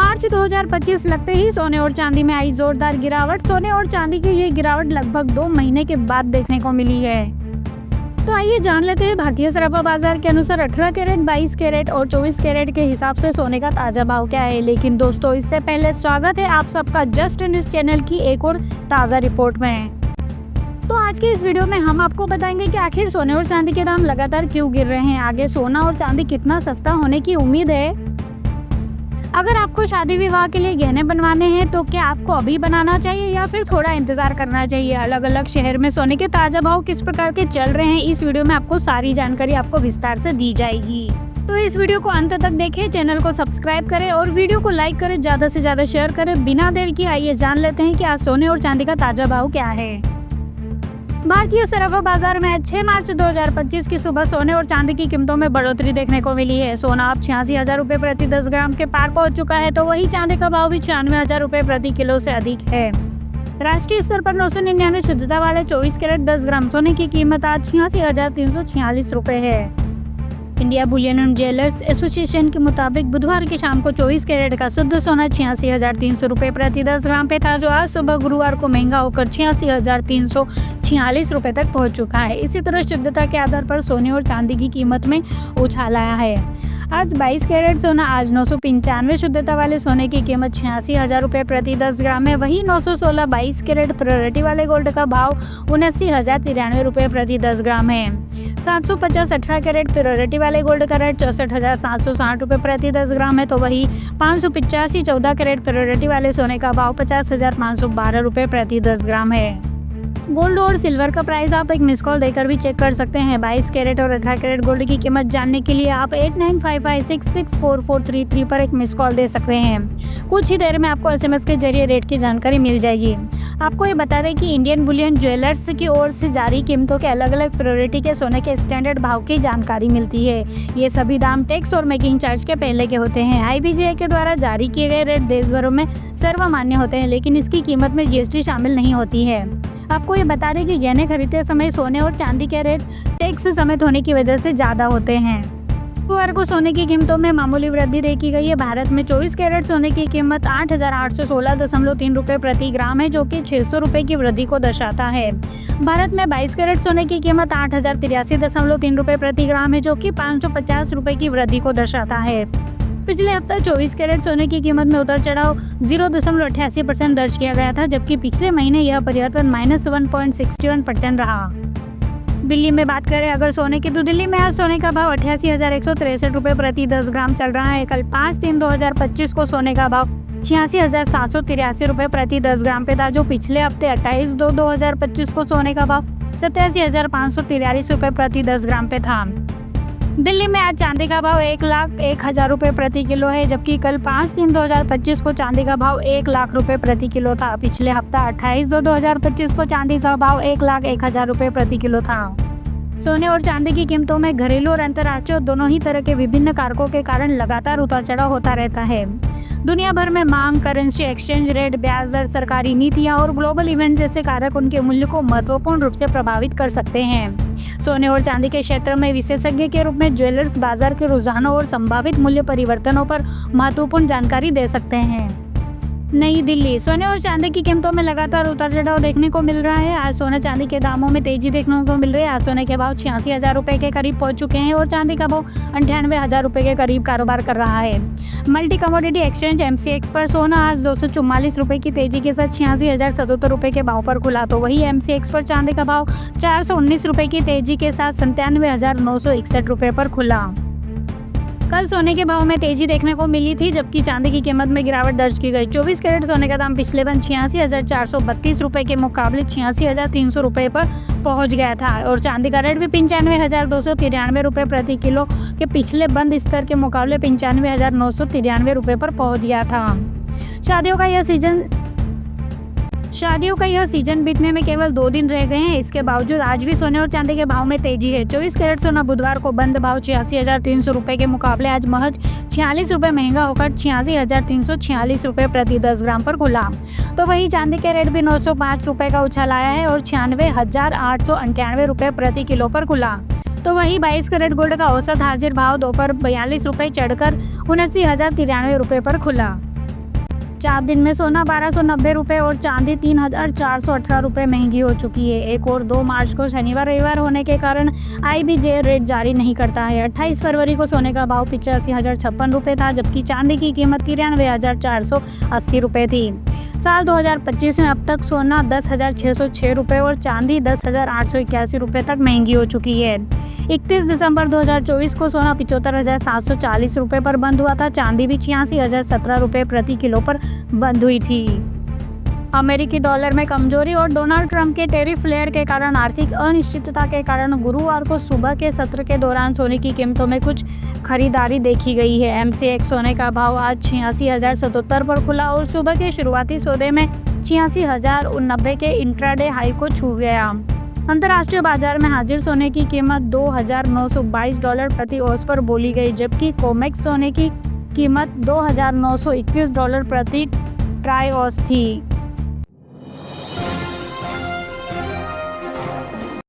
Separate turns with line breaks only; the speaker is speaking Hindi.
मार्च 2025 लगते ही सोने और चांदी में आई जोरदार गिरावट। सोने और चांदी की ये गिरावट लगभग 2 महीने के बाद देखने को मिली है। तो आइए जान लेते हैं भारतीय सराफा बाजार के अनुसार 18 कैरेट, 22 कैरेट और 24 कैरेट के हिसाब से सोने का ताजा भाव क्या है। लेकिन दोस्तों, इससे पहले स्वागत है आप सबका जस्ट न्यूज चैनल की एक और ताज़ा रिपोर्ट में। तो आज के इस वीडियो में हम आपको बताएंगे कि आखिर सोने और चांदी के दाम लगातार क्यों गिर रहे हैं, आगे सोना और चांदी कितना सस्ता होने की उम्मीद है। अगर आपको शादी विवाह के लिए गहने बनवाने हैं तो क्या आपको अभी बनाना चाहिए या फिर थोड़ा इंतजार करना चाहिए। अलग अलग शहर में सोने के ताजा भाव किस प्रकार के चल रहे हैं, इस वीडियो में आपको सारी जानकारी आपको विस्तार से दी जाएगी। तो इस वीडियो को अंत तक देखें, चैनल को सब्सक्राइब करें और वीडियो को लाइक करें, ज्यादा से ज्यादा शेयर करें। बिना देर की आइए जान लेते हैं कि आज सोने और चांदी का ताजा भाव क्या है। भारतीय सराफा बाजार में 6 मार्च 2025 की सुबह सोने और चांदी की कीमतों में बढ़ोतरी देखने को मिली है। सोना अब 86,000 रुपये प्रति 10 ग्राम के पार पहुंच चुका है, तो वही चांदी का भाव भी 96,000 रुपये प्रति किलो से अधिक है। राष्ट्रीय स्तर पर 999 शुद्धता वाले 24 कैरेट 10 ग्राम सोने की कीमत आज 86,346 रुपये है। India Boolean and jewellers association के मुताबिक बुधवार की शाम को 24 कैरेट का शुद्ध सोना 86,300 रुपये प्रति 10 ग्राम पे था, जो आज सुबह गुरुवार को महंगा होकर 86,346 रुपये तक पहुंच चुका है। इसी तरह शुद्धता के आधार पर सोने और चांदी की कीमत में उछाल आया है। आज 22 कैरेट सोना आज 995 शुद्धता वाले सोने की कीमत 86,000 रुपये प्रति 10 ग्राम है। वही 916 22 कैरेट प्योरिटी वाले गोल्ड का भाव 79,093 रुपये प्रति 10 ग्राम है। 750 18 कैरेट प्योरिटी वाले गोल्ड का रेट 64,760 रुपये प्रति 10 ग्राम है, तो वही 585 14 कैरेट प्योरिटी वाले सोने का भाव 50,512 रुपये प्रति 10 ग्राम है। गोल्ड और सिल्वर का प्राइस आप एक मिस कॉल देकर भी चेक कर सकते हैं। 22 कैरेट और 18 कैरेट गोल्ड की कीमत जानने के लिए आप 8955664433 पर एक मिस कॉल दे सकते हैं। कुछ ही देर में आपको SMS के जरिए रेट की जानकारी मिल जाएगी। आपको ये बता दें कि इंडियन बुलियन ज्वेलर्स की ओर से जारी कीमतों के अलग अलग प्रायोरिटी के सोने के स्टैंडर्ड भाव की जानकारी मिलती है। ये सभी दाम टैक्स और मेकिंग चार्ज के पहले के होते हैं। IBGI के द्वारा जारी किए गए रेट देश भर में सर्वमान्य होते हैं, लेकिन इसकी कीमत में GST शामिल नहीं होती है। आपको ये बता दें कि गहने खरीदते समय सोने और चांदी के रेट टैक्स समेत होने की वजह से ज़्यादा होते हैं। गुरुवार को सोने की कीमतों में मामूली वृद्धि देखी गई है। भारत में 24 कैरेट सोने की कीमत 8,816.3 रुपये प्रति ग्राम है, जो कि 600 रुपये की वृद्धि को दर्शाता है। भारत में 22 कैरेट सोने की कीमत 8,083.3 रुपये प्रति ग्राम है, जो कि 550 रुपये की वृद्धि को दर्शाता है। पिछले हफ्ते 24 कैरेट सोने की कीमत में उतर चढ़ाव 0.88% दर्ज किया गया था, जबकि पिछले महीने यह परिवर्तन -1.61% रहा। दिल्ली में बात करें अगर सोने की, तो दिल्ली में आज सोने का भाव 88,163 रुपये प्रति 10 ग्राम चल रहा है। कल 5/3/2025 को सोने का भाव 86,783 रुपये प्रति 10 ग्राम पे था, जो पिछले हफ्ते 28/2/2025 को सोने का भाव 87,543 रुपये प्रति 10 ग्राम पे था। दिल्ली में आज चांदी का भाव 1,01,000 रुपये प्रति किलो है, जबकि कल 5/3/2025 को चांदी का भाव 1,00,000 रुपये प्रति किलो था। पिछले हफ्ता 28/2/2025 को चांदी का भाव 1,01,000 रुपये प्रति किलो था। सोने और चांदी की कीमतों में घरेलू और अंतर्राष्ट्रीय दोनों ही तरह के विभिन्न कारकों के कारण लगातार उतार चढ़ाव होता रहता है। दुनिया भर में मांग, करेंसी एक्सचेंज रेट, ब्याज दर, सरकारी नीतियां और ग्लोबल इवेंट जैसे कारक उनके मूल्य को महत्वपूर्ण रूप से प्रभावित कर सकते हैं। सोने और चांदी के क्षेत्र में विशेषज्ञ के रूप में ज्वेलर्स बाजार के रुझानों और संभावित मूल्य परिवर्तनों पर महत्वपूर्ण जानकारी दे सकते हैं। नई दिल्ली, सोने और चांदी की कीमतों में लगातार उतार चढ़ाव देखने को मिल रहा है। आज सोने चांदी के दामों में तेजी देखने को मिल रही है। आज सोने के भाव 86,000 रुपये के करीब पहुंच चुके हैं और चांदी का भाव 98,000 रुपये के करीब कारोबार कर रहा है। मल्टी कमोडिटी एक्सचेंज MCX पर सोना आज 244 रुपये की तेजी के साथ 86,077 रुपये के भाव पर खुला, तो वही MCX पर चांदी का भाव 419 रुपये की तेजी के साथ 97,961 रुपये पर खुला। कल सोने के भाव में तेजी देखने को मिली थी, जबकि चांदी की कीमत में गिरावट दर्ज की गई। 24 कैरेट सोने का दाम पिछले दिन 86,432 रुपये के मुकाबले 86,300 रुपये पर पहुंच गया था और चांदी का रेट भी 95,293 रुपये प्रति किलो के पिछले बंद स्तर के मुकाबले 95,993 रुपये पर पहुंच गया था। शादियों का यह सीजन बीतने में केवल 2 दिन रह गए हैं। इसके बावजूद आज भी सोने और चांदी के भाव में तेजी है। 24 कैरेट सोना बुधवार को बंद भाव 86,300 रुपये के मुकाबले आज महज 46 रुपये महंगा होकर 86,346 रुपये प्रति 10 ग्राम पर खुला। तो वही चांदी के रेट भी 905 रुपये का उछाल आया है और 96,898 रुपये प्रति किलो पर खुला। तो वही 22 कैरेट गोल्ड का औसत हाजिर भाव दोपहर 42 रुपये चढ़कर 79,093 रुपये पर खुला। 4 दिन में सोना 1290 रुपये और चांदी 3418 रुपये महंगी हो चुकी है। 1 और 2 मार्च को शनिवार रविवार होने के कारण IBJ रेट जारी नहीं करता है। 28 फरवरी को सोने का भाव 85,056 रुपये था, जबकि चांदी की कीमत 93,480 रुपये थी। साल 2025 में अब तक सोना 10,606 रुपये और चांदी 10,881 रुपये तक महंगी हो चुकी है। 31 दिसंबर 2024 को सोना 75,740 रुपये पर बंद हुआ था। चांदी भी 86,017 रुपये प्रति किलो पर बंद हुई थी। अमेरिकी डॉलर में कमजोरी और डोनाल्ड ट्रंप के टैरिफ फ्लेयर के कारण आर्थिक अनिश्चितता के कारण गुरुवार को सुबह के सत्र के दौरान सोने की कीमतों में कुछ खरीदारी देखी गई है। MCX सोने का भाव आज 86,077 पर खुला और सुबह के शुरुआती सौदे में 86,090 के इंट्राडे हाई को छू गया। अंतर्राष्ट्रीय बाजार में हाजिर सोने की कीमत $2,922 प्रति औंस पर बोली गई, जबकि कोमेक्स सोने की कीमत $2,921 प्रति ट्राई औंस थी।